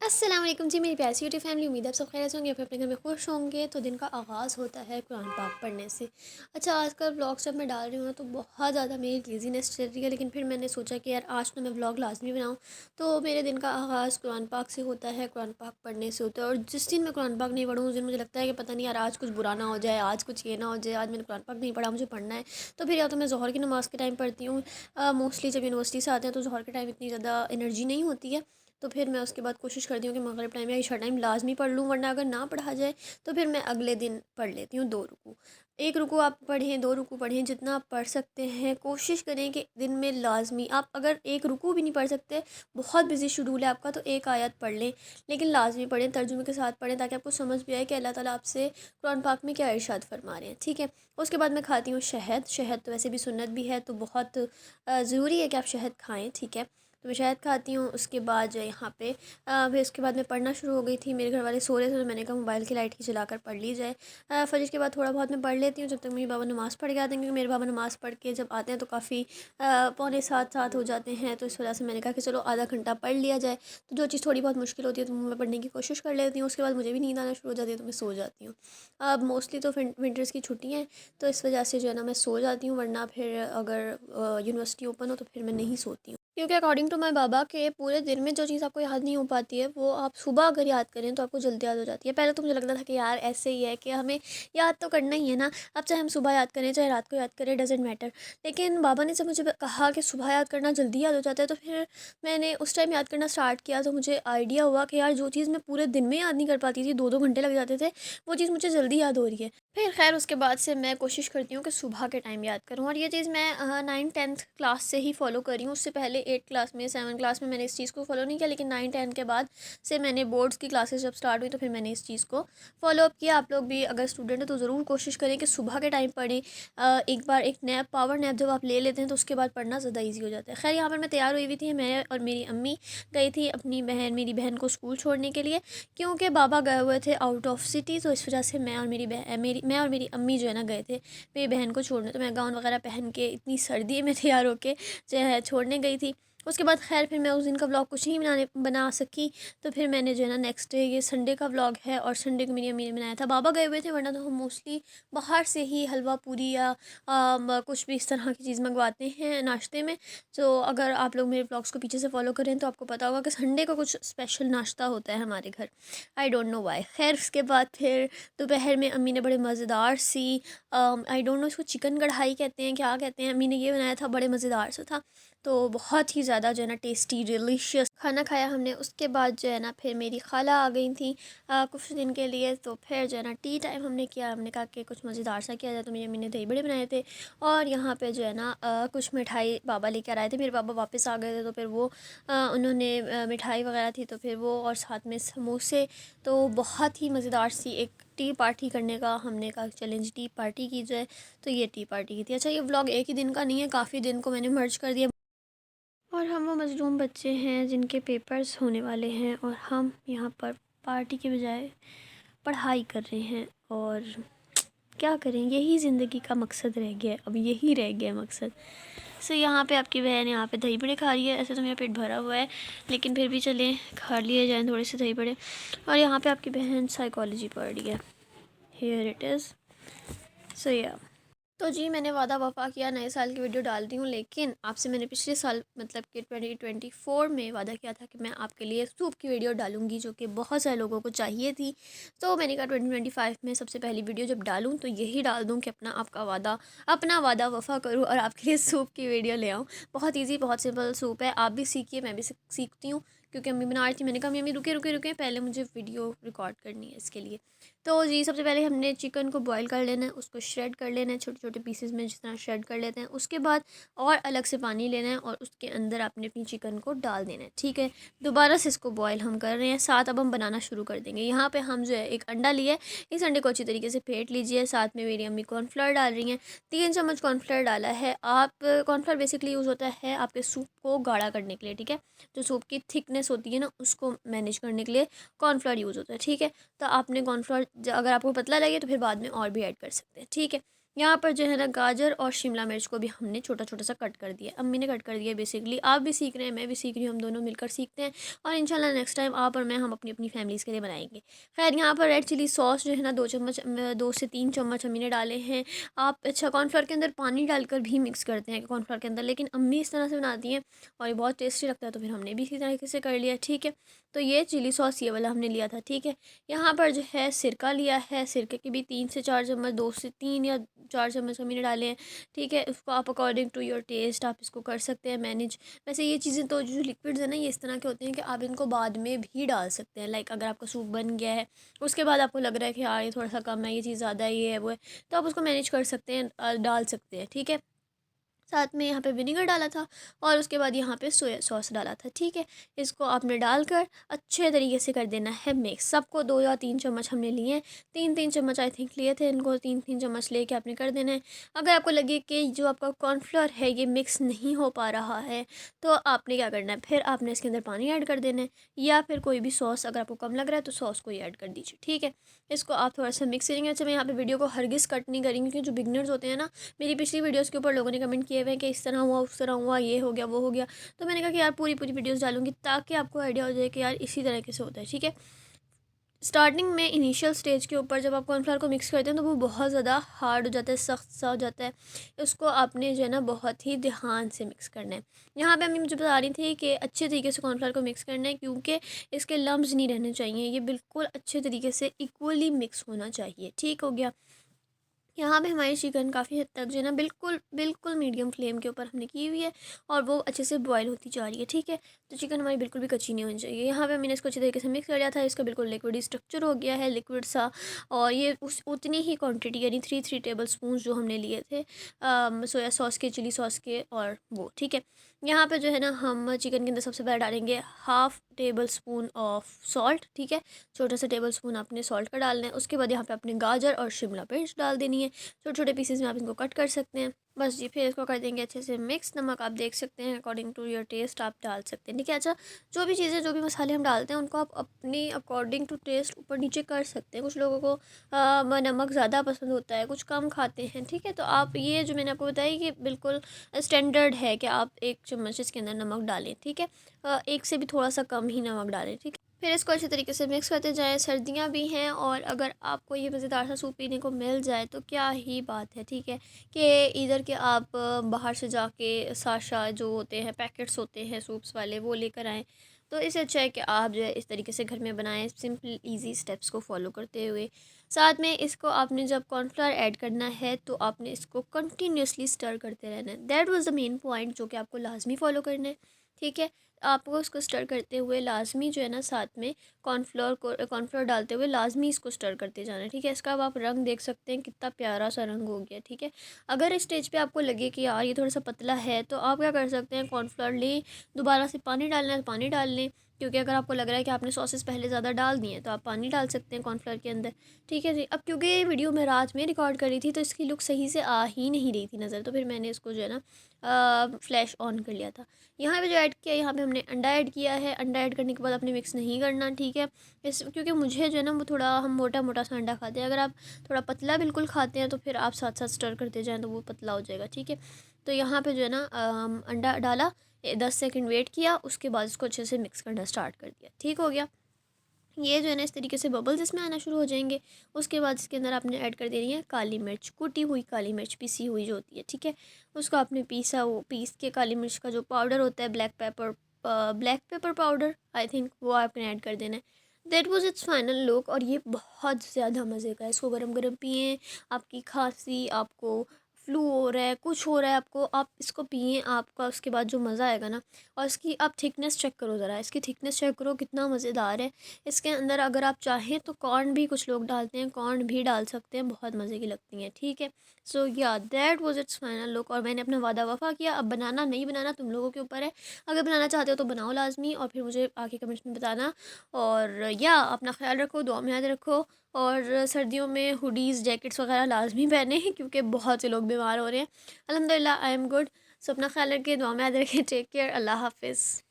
अस्सलाम वालेकुम जी मेरी प्यारी यूट्यूब फैमिली। उम्मीद है आप सब खैरियत से होंगे, फिर अपने घर में खुश होंगे। तो दिन का आगाज़ होता है कुरान पाक पढ़ने से। अच्छा, आजकल व्लॉग्स जब मैं डाल रही हूँ ना तो बहुत ज़्यादा मेरी लेज़ीनेस चल रही है, लेकिन फिर मैंने सोचा कि यार आज तो मैं व्लॉग लाजमी बनाऊँ। तो मेरे दिन का आगाज़ कुरान पाक से होता है, कुरान पाक पढ़ने से होता है। और जिस दिन मैं कुरान पाक नहीं पढ़ूँ उस दिन मुझे लगता है कि पता नहीं यार आज कुछ बुरा ना हो जाए, आज कुछ ये ना हो जाए, आज मैंने कुरान पाक नहीं पढ़ा, मुझे पढ़ना है। तो फिर या तो मैं ज़ोहर की नमाज़ के टाइम पढ़ती हूँ। मोस्टली जब यूनिवर्सिटी से आते हैं तो ज़ोहर के टाइम इतनी ज़्यादा एनर्जी नहीं होती है, तो फिर मैं उसके बाद कोशिश करती हूँ कि मगरिब टाइम या इशा टाइम लाजमी पढ़ लूँ, वरना अगर ना पढ़ा जाए तो फिर मैं अगले दिन पढ़ लेती हूँ 2 रुकू। 1 रुकू आप पढ़ें, 2 रुकू पढ़ें, जितना आप पढ़ सकते हैं कोशिश करें कि दिन में लाजमी आप अगर 1 रुकू भी नहीं पढ़ सकते, बहुत बिजी शेड्यूल है आपका, तो एक आयत पढ़ लें, लेकिन लाजमी पढ़ें, तर्जुमे के साथ पढ़ें, ताकि आपको समझ भी आए कि अल्लाह ताला आपसे कुरान पाक में क्या इरशाद फरमा रहे हैं। ठीक है। उसके बाद मैं खाती हूँ शहद। शहद तो वैसे भी सुन्नत भी है, तो बहुत ज़रूरी है कि आप शहद खाएँ। ठीक है। तो मैं शहद खाती हूँ। उसके बाद जो यहाँ पे फिर उसके बाद मैं पढ़ना शुरू हो गई थी। मेरे घर वाले सो रहे थे तो मैंने कहा मोबाइल की लाइट ही जलाकर पढ़ ली जाए। फजर के बाद थोड़ा बहुत मैं पढ़ लेती हूँ, जब तक मेरे बाबा नमाज़ पढ़ के आते हैं, क्योंकि मेरे बाबा नमाज़ पढ़ के जब आते हैं तो काफ़ी पौने 7 हो जाते हैं। तो इस वजह से मैंने कहा कि चलो आधा घंटा पढ़ लिया जाए। तो जो चीज़ थोड़ी बहुत मुश्किल होती है तो मैं पढ़ने की कोशिश कर लेती हूँ। उसके बाद मुझे भी नींद आना शुरू हो जाती है तो मैं सो जाती हूँ। अब मोस्टली तो विंटर्स की छुट्टियाँ हैं, तो इस वजह से जो है ना मैं सो जाती हूँ, वरना फिर अगर यूनिवर्सिटी ओपन हो तो फिर मैं नहीं सोती हूँ, क्योंकि अकॉर्डिंग टू माय बाबा के पूरे दिन में जो चीज़ आपको याद नहीं हो पाती है वो आप सुबह अगर याद करें तो आपको जल्दी याद हो जाती है। पहले तो मुझे लगता था कि यार ऐसे ही है कि हमें याद तो करना ही है ना, अब चाहे हम सुबह याद करें चाहे रात को याद करें, डजेंट मैटर। लेकिन बाबा ने जब मुझे कहा कि सुबह याद करना जल्दी याद हो जाता है, तो फिर मैंने उस टाइम याद करना स्टार्ट किया, तो मुझे आइडिया हुआ कि यार जो चीज़ मैं पूरे दिन में याद नहीं कर पाती थी, 2-2 घंटे लग जाते थे, वो चीज़ मुझे जल्दी याद हो रही है। फिर खैर उसके बाद से मैं कोशिश करती हूँ कि सुबह के टाइम याद करूँ, और ये चीज़ मैं 9th-10th क्लास से ही फॉलो कर रही हूँ। उससे पहले 8th क्लास में 7th क्लास में मैंने इस चीज़ को फॉलो नहीं किया, लेकिन 9-10 के बाद से मैंने बोर्ड्स की क्लासेस जब स्टार्ट हुई तो फिर मैंने इस चीज़ को फॉलो अप किया। आप लोग भी अगर स्टूडेंट है तो ज़रूर कोशिश करें कि सुबह के टाइम पढ़ें। एक बार एक नैप, पावर नैप जब आप ले लेते हैं तो उसके बाद पढ़ना ज़्यादा ईजी हो जाता है। खैर यहाँ पर मैं तैयार हुई हुई थी, मैं और मेरी अम्मी गई थी अपनी बहन मेरी बहन को स्कूल छोड़ने के लिए, क्योंकि बाबा गए हुए थे आउट ऑफ सिटी, तो इस वजह से मैं और मेरी अम्मी जो है ना गए थे मेरी बहन को छोड़ने। तो मैं गाउन वगैरह पहन के इतनी सर्दी में तैयार होके जो है छोड़ने गई थी। उसके बाद खैर फिर मैं उस दिन का व्लॉग कुछ नहीं बना सकी, तो फिर मैंने जो है ना नेक्स्ट डे, ये संडे का व्लॉग है और संडे को मेरी अम्मी ने बनाया था। बाबा गए हुए थे, वरना तो हम मोस्टली बाहर से ही हलवा पूरी या कुछ भी इस तरह की चीज़ मंगवाते हैं नाश्ते में। तो अगर आप लोग मेरे व्लॉग्स को पीछे से फॉलो करें तो आपको पता होगा कि संडे को कुछ स्पेशल नाश्ता होता है हमारे घर। I don't know why. खैर उसके बाद फिर दोपहर में अम्मी ने बड़े मज़ेदार सी, आई डोंट नो इसको चिकन कढ़ाई कहते हैं क्या कहते हैं, अम्मी ने ये बनाया था, बड़े मज़ेदार सा था। तो बहुत ही ज़्यादा जो है ना टेस्टी डिलीशियस खाना खाया हमने। उसके बाद जो है ना फिर मेरी खाला आ गई थी कुछ दिन के लिए, तो फिर जो है ना टी टाइम हमने किया। हमने कहा कि कुछ मज़ेदार सा किया जाए, तो मेरी अम्मी ने दही बड़े बनाए थे, और यहाँ पे जो है ना कुछ मिठाई बाबा लेकर आए थे। मेरे बाबा वापस आ गए थे तो फिर वो उन्होंने मिठाई वगैरह थी तो फिर वो, और साथ में समोसे। तो बहुत ही मज़ेदार सी एक टी पार्टी करने का हमने कहा चैलेंज, टी पार्टी की जाए, तो ये टी पार्टी की थी। अच्छा, ये व्लॉग एक ही दिन का नहीं है, काफ़ी दिन को मैंने मर्ज कर दिया, और हम वो मज़लूम बच्चे हैं जिनके पेपर्स होने वाले हैं, और हम यहाँ पर पार्टी के बजाय पढ़ाई कर रहे हैं। और क्या करें, यही ज़िंदगी का मकसद रह गया है, अब यही रह गया है मकसद। सो यहाँ पे आपकी बहन यहाँ पे दही बड़े खा रही है। ऐसे तो मेरा पेट भरा हुआ है, लेकिन फिर भी चलें खा लिए जाएँ थोड़े से दही बड़े। और यहाँ पे आपकी बहन साइकोलॉजी पढ़ रही है। Here it is. सो या, तो जी मैंने वादा वफ़ा किया, नए साल की वीडियो डाल दी हूँ, लेकिन आपसे मैंने पिछले साल मतलब कि 2024 में वादा किया था कि मैं आपके लिए सूप की वीडियो डालूँगी, जो कि बहुत सारे लोगों को चाहिए थी। तो मैंने कहा 2025 में सबसे पहली वीडियो जब डालूँ तो यही डाल दूँ कि अपना वादा वफ़ा करूँ और आपके लिए सूप की वीडियो ले आऊँ। बहुत ईजी, बहुत सिंपल सूप है, आप भी सीखिए, मैं भी सीखती हूँ, क्योंकि अम्मी बना रही थी। मैंने कहा मम्मी रुके रुके रुके, पहले मुझे वीडियो रिकॉर्ड करनी है इसके लिए। तो जी सबसे पहले हमने चिकन को बॉईल कर लेना है, उसको श्रेड कर लेना है छोटे छोटे पीसेस में, जिस तरह श्रेड कर लेते हैं। उसके बाद और अलग से पानी लेना है और उसके अंदर आपने अपनी चिकन को डाल देना है। ठीक है, दोबारा से इसको बॉईल हम कर रहे हैं, साथ अब हम बनाना शुरू कर देंगे। यहाँ पे हम जो है एक अंडा लिया है, इस अंडे को अच्छी तरीके से फेंट लीजिए। साथ में मेरी अम्मी कॉर्नफ्लावर डाल रही हैं, 3 चम्मच कॉर्नफ्लावर डाला है। आप कॉर्नफ्लावर बेसिकली यूज़ होता है आपके सूप को गाढ़ा करने के लिए। ठीक है, जो सूप की थिकनेस होती है ना उसको मैनेज करने के लिए कॉर्नफ्लावर यूज़ होता है। ठीक है, तो आपने कॉर्नफ्लोर अगर आपको पतला लगे तो फिर बाद में और भी ऐड कर सकते हैं। ठीक है, यहाँ पर जो है ना गाजर और शिमला मिर्च को भी हमने छोटा छोटा सा कट कर दिया, अम्मी ने कट कर दिया। बेसिकली आप भी सीख रहे हैं, मैं भी सीख रही हूँ, हम दोनों मिलकर सीखते हैं और इंशाल्लाह नेक्स्ट टाइम आप और मैं हम अपनी अपनी फैमिलीज़ के लिए बनाएंगे। खैर यहाँ पर रेड चिली सॉस जो है ना 2 चम्मच 2 से 3 चम्मच अम्मी ने डाले हैं। आप अच्छा कॉर्नफ्लोर के अंदर पानी डालकर भी मिक्स करते हैं कॉर्नफ्लोर के अंदर, लेकिन अम्मी इस तरह से बनाती हैं और ये बहुत टेस्टी लगता है, तो फिर हमने भी इसी तरीके से कर लिया। ठीक है, तो ये चिली सॉस ये वाला हमने लिया था। ठीक है, यहाँ पर जो है सिरका लिया है, सिरके के भी 3 से 4 चम्मच, 2 से 3 या 4 चम्मच अम्मी ने डाले हैं। ठीक है, उसको आप अकॉर्डिंग टू योर टेस्ट आप इसको कर सकते हैं मैनेज। वैसे ये चीज़ें तो जो लिक्विड्स हैं ना, ये इस तरह के होते हैं कि आप इनको बाद में भी डाल सकते हैं। लाइक अगर आपका सूप बन गया है, उसके बाद आपको लग रहा है कि यार ये थोड़ा सा कम है, ये चीज़ ज़्यादा है, ये है वो है, तो आप उसको मैनेज कर सकते हैं, डाल सकते हैं। ठीक है, साथ में यहाँ पे विनेगर डाला था और उसके बाद यहाँ पे सोया सॉस डाला था। ठीक है, इसको आपने डालकर अच्छे तरीके से कर देना है मिक्स। सबको 2 या 3 चम्मच हमने लिए हैं, 3 3 चम्मच आई थिंक लिए थे, इनको 3 3 चम्मच लेके आपने कर देना है। अगर आपको लगे कि जो आपका कॉर्नफ्लोर है ये मिक्स नहीं हो पा रहा है, तो आपने क्या करना है, फिर आपने इसके अंदर पानी ऐड कर देना है, या फिर कोई भी सॉस अगर आपको कम लग रहा है तो सॉस को ही ऐड कर दीजिए। ठीक है, इसको आप थोड़ा सा मिक्स करेंगे। अच्छा, मैं यहाँ पे वीडियो को हरगिज़ कट नहीं करेंगे, क्योंकि जो बिगनर्स होते हैं ना, मेरी पिछली वीडियोस के ऊपर लोगों ने कमेंट किए हुए हैं कि इस तरह हुआ, उस तरह हुआ, ये हो गया, वो हो गया, तो मैंने कहा कि यार पूरी पूरी वीडियोस डालूंगी ताकि आपको आइडिया हो जाए कि यार इसी तरीके से होता है। ठीक है, स्टार्टिंग में इनिशियल स्टेज के ऊपर जब आप कॉर्नफ्लावर को मिक्स करते हैं तो वो बहुत ज़्यादा हार्ड हो जाता है, सख्त सा हो जाता है। उसको आपने जो है ना बहुत ही ध्यान से मिक्स करना है। यहाँ पे अम्मी मुझे बता रही थी कि अच्छे तरीके से कॉर्नफ्लावर को मिक्स करना है, क्योंकि इसके लम्स नहीं रहने चाहिए, ये बिल्कुल अच्छे तरीके से इक्वली मिक्स होना चाहिए। ठीक हो गया, यहाँ पे हमारी चिकन काफ़ी हद तक जो है ना बिल्कुल बिल्कुल मीडियम फ्लेम के ऊपर हमने की हुई है और वो अच्छे से बॉईल होती जा रही है। ठीक है, तो चिकन हमारी बिल्कुल भी कच्ची नहीं होनी चाहिए। यहाँ पे मैंने इसको अच्छे तरीके से मिक्स कर लिया था, इसका बिल्कुल लिक्विड स्ट्रक्चर हो गया है, लिक्विड सा। और ये उस उतनी ही क्वांटिटी यानी 3 3 टेबल स्पून जो हमने लिए थे सोया सॉस के, चिली सॉस के और वो। ठीक है, यहाँ पे जो है ना हम चिकन के अंदर सबसे पहले डालेंगे 1/2 टेबल स्पून ऑफ सॉल्ट। ठीक है, छोटा सा टेबल स्पून आपने सॉल्ट का डालना है। उसके बाद यहाँ पे अपने गाजर और शिमला मिर्च डाल देनी है, छोटे छोटे पीसेस में आप इनको कट कर सकते हैं। बस जी, फिर इसको कर देंगे अच्छे से मिक्स। नमक आप देख सकते हैं अकॉर्डिंग टू योर टेस्ट आप डाल सकते हैं। ठीक है, अच्छा, जो भी चीज़ें जो भी मसाले हम डालते हैं उनको आप अपनी अकॉर्डिंग टू टेस्ट ऊपर नीचे कर सकते हैं। कुछ लोगों को नमक ज़्यादा पसंद होता है, कुछ कम खाते हैं। ठीक है, तो आप ये जो मैंने आपको बताया कि बिल्कुल स्टैंडर्ड है कि आप 1 चम्मच इसके अंदर नमक डालें। ठीक है, एक से भी थोड़ा सा कम ही नमक डालें। ठीक है, फिर इसको अच्छे तरीके से मिक्स करते जाएँ। सर्दियाँ भी हैं और अगर आपको ये मज़ेदार सा सूप पीने को मिल जाए तो क्या ही बात है। ठीक है, कि इधर के आप बाहर से जाके साशा जो होते हैं, पैकेट्स होते हैं सूप्स वाले, वो लेकर आएँ, तो इससे अच्छा है कि आप जो है इस तरीके से घर में बनाएं, सिंपल ईजी स्टेप्स को फॉलो करते हुए। साथ में इसको आपने जब कॉर्नफ्लावर ऐड करना है तो आपने इसको कंटिन्यूसली स्टर करते रहना है। That was the main point जो कि आपको लाजमी फॉलो करना है। ठीक है, आपको उसको स्टर करते हुए लाजमी जो है ना साथ में कॉर्नफ्लोर डालते हुए लाजमी इसको स्टर करते जाना है। ठीक है, इसका अब आप रंग देख सकते हैं, कितना प्यारा सा रंग हो गया। ठीक है, अगर इस स्टेज पे आपको लगे कि यार ये थोड़ा सा पतला है, तो आप क्या कर सकते हैं, कॉर्नफ्लोर लें, दोबारा से पानी डालना है तो पानी डाल लें, क्योंकि अगर आपको लग रहा है कि आपने सॉसेस पहले ज़्यादा डाल दिए हैं तो आप पानी डाल सकते हैं कॉर्नफ्लोर के अंदर। ठीक है जी, अब क्योंकि ये वीडियो मैं रात में रिकॉर्ड करी थी तो इसकी लुक सही से आ ही नहीं रही थी नज़र, तो फिर मैंने इसको जो है ना फ्लैश ऑन कर लिया था। यहाँ पे जो ऐड किया, यहाँ पे हमने अंडा ऐड किया है। अंडा ऐड करने के बाद आपने मिक्स नहीं करना। ठीक है, इस क्योंकि मुझे जो है ना वो थोड़ा, हम मोटा मोटा सा अंडा खाते हैं, अगर आप थोड़ा पतला बिल्कुल खाते हैं तो फिर आप साथ साथ स्टर करते जाएँ तो वो पतला हो जाएगा। ठीक है, तो यहाँ पे जो है ना अंडा डाला, 10 सेकंड वेट किया, उसके बाद इसको अच्छे से मिक्स करना स्टार्ट कर दिया। ठीक हो गया, ये जो है ना इस तरीके से बबल्स इसमें आना शुरू हो जाएंगे। उसके बाद इसके अंदर आपने ऐड कर देनी है काली मिर्च, कुटी हुई काली मिर्च, पिसी हुई जो होती है। ठीक है, उसको आपने पीस के काली मिर्च का जो पाउडर होता है, black pepper powder I think, वो आपने ऐड कर देना है। That was it's final look, और ये बहुत ज़्यादा मज़े का है। इसको गरम गरम पिए, आपकी खांसी, आपको फ्लू हो रहा है, कुछ हो रहा है आपको, आप इसको पिए, आपका उसके बाद जो मज़ा आएगा ना। और इसकी आप थिकनेस चेक करो ज़रा, इसकी थिकनेस चेक करो कितना मज़ेदार है। इसके अंदर अगर आप चाहें तो कॉर्न भी कुछ लोग डालते हैं, कॉर्न भी डाल सकते हैं, बहुत मज़े की लगती हैं। ठीक है, सो या that was it's final look, और मैंने अपना वादा वफा किया। अब बनाना नहीं बनाना तुम लोगों के ऊपर है, अगर बनाना चाहते हो तो बनाओ लाजमी, और फिर मुझे आके कमेंट्स में बताना। और या अपना ख्याल रखो, दुआ में याद रखो, और सर्दियों में हुडीज़ जैकेट्स वगैरह लाजमी पहने हैं, क्योंकि बहुत से लोग बीमार हो रहे हैं। अल्हम्दुलिल्लाह आई एम गुड। सो अपना ख्याल रखिए, दुआ में याद रखिए। टेक केयर, अल्लाह हाफिज़।